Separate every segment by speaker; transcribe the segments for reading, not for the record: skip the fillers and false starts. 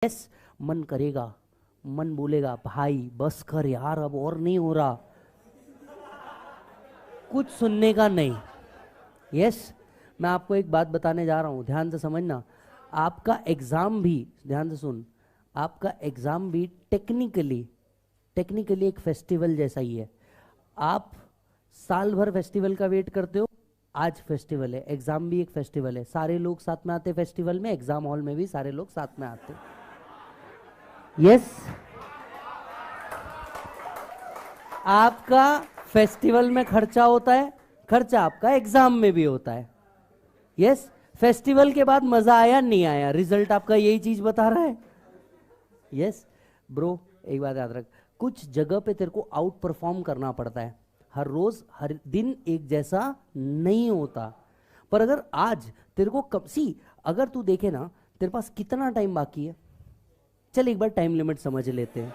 Speaker 1: Yes, मन करेगा, मन बोलेगा भाई बस कर यार, अब और नहीं हो रहा, कुछ सुनने का नहीं। यस, मैं आपको एक बात बताने जा रहा हूं, ध्यान से समझना। आपका एग्जाम भी, ध्यान से सुन, आपका एग्जाम भी टेक्निकली टेक्निकली एक फेस्टिवल जैसा ही है। आप साल भर फेस्टिवल का वेट करते हो, आज फेस्टिवल है, एग्जाम भी एक फेस्टिवल है। सारे लोग साथ में आते फेस्टिवल में, एग्जाम हॉल में भी सारे लोग साथ में आते। यस, आपका फेस्टिवल में खर्चा होता है, खर्चा आपका एग्जाम में भी होता है। यस, फेस्टिवल के बाद मजा आया नहीं आया, रिजल्ट आपका यही चीज बता रहा है। यस ब्रो, एक बात याद रख, कुछ जगह पे तेरे को आउट परफॉर्म करना पड़ता है। हर रोज हर दिन एक जैसा नहीं होता। पर अगर आज तेरे को कब सी, अगर तू देखे ना तेरे पास कितना टाइम बाकी है, चल एक बार टाइम लिमिट समझ लेते हैं।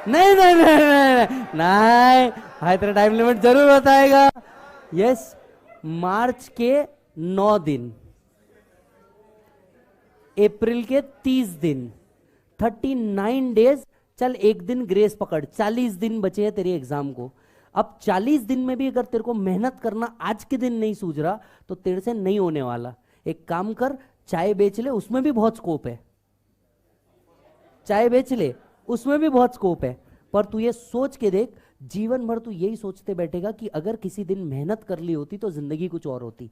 Speaker 1: नहीं नहीं नहीं नहीं नहीं, भाई तेरा टाइम लिमिट जरूर बताएगा। यस, मार्च के 9 दिन, अप्रैल के 30 दिन, 39 डेज, चल एक दिन ग्रेस पकड़, 40 दिन बचे हैं तेरे एग्जाम को। अब 40 दिन में भी अगर तेरे को मेहनत करना आज के दिन नहीं सूझ रहा तो तेरे से नहीं होने वाला। एक काम कर, चाय बेच ले, उसमें भी बहुत स्कोप है। चाय बेच ले, उसमें भी बहुत स्कोप है। पर तू ये सोच के देख, जीवन भर तू यही सोचते बैठेगा कि अगर किसी दिन मेहनत कर ली होती तो जिंदगी कुछ और होती।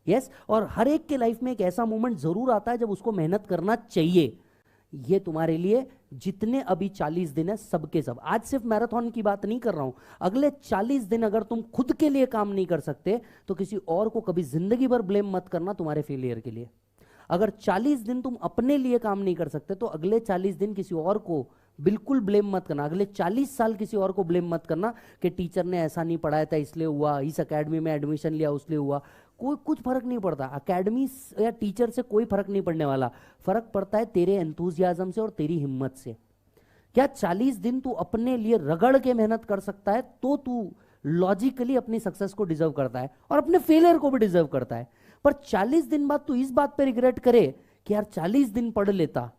Speaker 1: यस, और हर एक के लाइफ में एक ऐसा मोमेंट जरूर आता है जब उसको मेहनत करना चाहिए। ये तुम्हारे लिए जितने अभी 40 दिन है सबके सब, आज सिर्फ मैराथन की बात नहीं कर रहा हूं, अगले 40 दिन अगर तुम खुद के लिए काम नहीं कर सकते तो किसी और को कभी जिंदगी भर ब्लेम मत करना तुम्हारे फेलियर के लिए। अगर 40 दिन तुम अपने लिए काम नहीं कर सकते तो अगले 40 दिन किसी और को बिल्कुल ब्लेम मत करना। अगले 40 साल किसी और को ब्लेम मत करना कि टीचर ने ऐसा नहीं पढ़ाया था इसलिए हुआ, इस एकेडमी में एडमिशन लिया उसलिए हुआ। कोई कुछ फर्क नहीं पड़ता, एकेडमी या टीचर से कोई फर्क नहीं पड़ने वाला। फर्क पड़ता है तेरे एंथुजियाज्म से और तेरी हिम्मत से। क्या 40 दिन तू अपने लिए रगड़ के मेहनत कर सकता है तो तू लॉजिकली अपनी सक्सेस को डिजर्व करता है और अपने फेलियर को भी डिजर्व करता है। पर 40 दिन बाद तू इस बात पे रिग्रेट करे कि यार 40 दिन पढ़ लेता,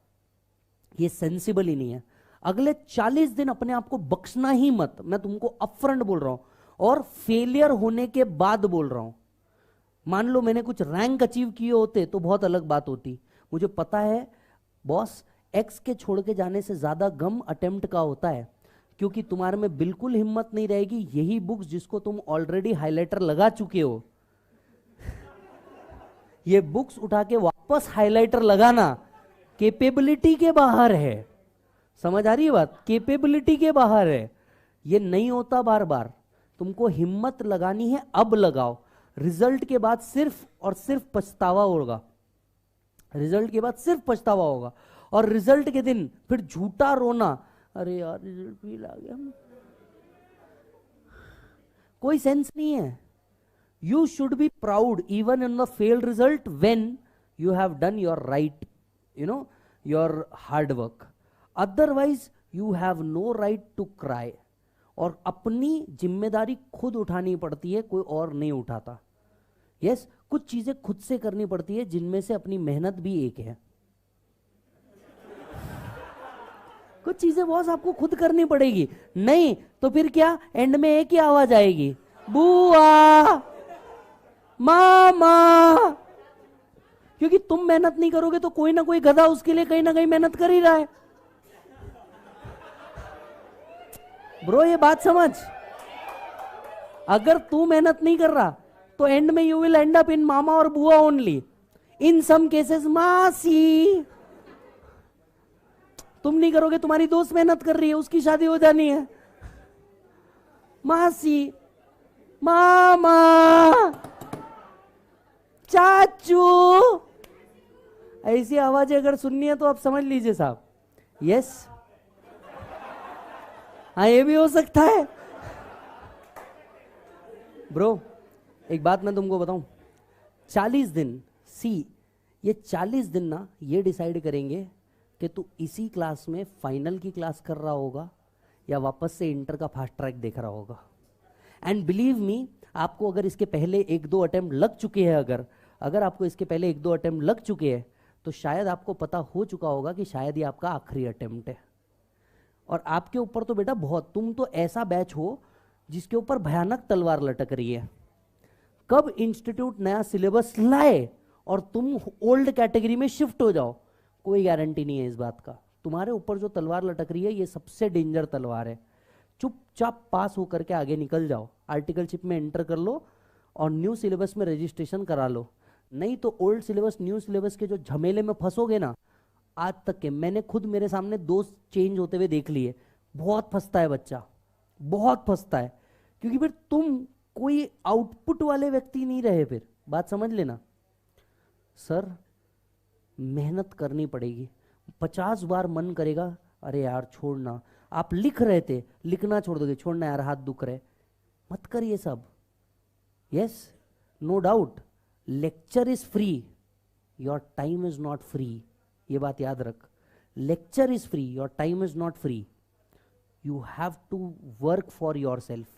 Speaker 1: ये सेंसिबल ही नहीं है। अगले 40 दिन अपने आप को बख्शना ही मत, मैं तुमको अपफ्रंट बोल रहा हूं और फेलियर होने के बाद बोल रहा हूं। मान लो मैंने कुछ रैंक अचीव किए होते तो बहुत अलग बात होती। मुझे पता है बॉस, एक्स के छोड़ के जाने से ज्यादा गम अटेम्प्ट का होता है, क्योंकि तुम्हारे में बिल्कुल हिम्मत नहीं रहेगी। यही बुक्स जिसको तुम ऑलरेडी हाइलाइटर लगा चुके हो, ये बुक्स उठा के वापस हाइलाइटर लगाना कैपेबिलिटी के बाहर है। समझ आ रही है बात? कैपेबिलिटी के बाहर है, ये नहीं होता बार बार। तुमको हिम्मत लगानी है, अब लगाओ। रिजल्ट के बाद सिर्फ और सिर्फ पछतावा होगा, रिजल्ट के बाद सिर्फ पछतावा होगा। और रिजल्ट के दिन फिर झूठा रोना, अरे यार रिजल्ट फेल आ गया, कोई सेंस नहीं है। You should be proud even in the failed result when you have done your right, your hard work. Otherwise, you have no right to cry. और अपनी जिम्मेदारी खुद उठानी पड़ती है, कोई और नहीं उठाता। यस, कुछ चीजें खुद से करनी पड़ती है जिनमें से अपनी मेहनत भी एक है। कुछ चीजें बॉस आपको खुद करनी पड़ेगी, नहीं तो फिर क्या, एंड में एक ही आवाज आएगी, बुआ मामा। क्योंकि तुम मेहनत नहीं करोगे तो कोई ना कोई गधा उसके लिए कहीं ना कहीं मेहनत कर ही रहा है। ब्रो ये बात समझ, अगर तू मेहनत नहीं कर रहा तो एंड में you will end up in मामा और बुआ ओनली, इन सम केसेस मासी। तुम नहीं करोगे, तुम्हारी दोस्त मेहनत कर रही है, उसकी शादी हो जानी है, मासी, मामा, चाचू, ऐसी आवाजें अगर सुननी है तो आप समझ लीजिए साहब। यस, हाँ ये भी हो सकता है। ब्रो एक बात मैं तुमको बताऊं, 40 दिन ये 40 दिन ना ये डिसाइड करेंगे कि तू इसी क्लास में फाइनल की क्लास कर रहा होगा या वापस से इंटर का फास्ट ट्रैक देख रहा होगा। एंड बिलीव मी, आपको अगर इसके पहले 1-2 अटेम्प्ट लग चुके हैं, अगर आपको इसके पहले 1-2 अटेम्प्ट लग चुके हैं तो शायद आपको पता हो चुका होगा कि शायद ये आपका आखिरी अटेम्प्ट है। और आपके ऊपर तो बेटा बहुत, तुम तो ऐसा बैच हो जिसके ऊपर भयानक तलवार लटक रही है। कब इंस्टीट्यूट नया सिलेबस लाए और तुम ओल्ड कैटेगरी में शिफ्ट हो जाओ, कोई गारंटी नहीं है इस बात का। तुम्हारे ऊपर जो तलवार लटक रही है ये सबसे डेंजर तलवार है। चुपचाप पास होकर के आगे निकल जाओ, आर्टिकलशिप में एंटर कर लो और न्यू सिलेबस में रजिस्ट्रेशन करा लो। नहीं तो ओल्ड सिलेबस न्यू सिलेबस के जो झमेले में फंसोगे ना, आज तक के मैंने खुद मेरे सामने 2 चेंज होते हुए देख लिए। बहुत फंसता है बच्चा, बहुत फंसता है, क्योंकि फिर तुम कोई आउटपुट वाले व्यक्ति नहीं रहे। फिर बात समझ लेना सर, मेहनत करनी पड़ेगी। 50 बार मन करेगा अरे यार छोड़ना, आप लिख रहे थे लिखना छोड़ दोगे, छोड़ना यार हाथ दुख रहे, मत कर ये सब। Yes, no doubt lecture is free, your time is not free. ये बात याद रख, lecture is free, your time is not free. You have to work for yourself.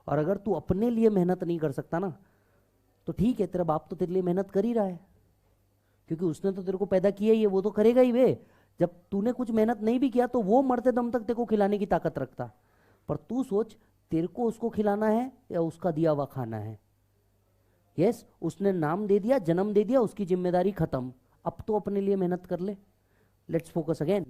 Speaker 1: और अगर तू अपने लिए मेहनत नहीं कर सकता ना, तो ठीक है, तेरा बाप तो तेरे लिए मेहनत कर ही रहा है, क्योंकि उसने तो तेरे को पैदा किया ही है, वो तो करेगा ही वे। जब तूने कुछ मेहनत नहीं भी किया तो वो मरते दम तक तेरे को खिलाने की ताकत रखता। पर तू सोच, तेरे को उसको खिलाना है या उसका दिया हुआ खाना है। यस, उसने नाम दे दिया, जन्म दे दिया, उसकी जिम्मेदारी खत्म। अब तो अपने लिए मेहनत कर ले। Let's focus again.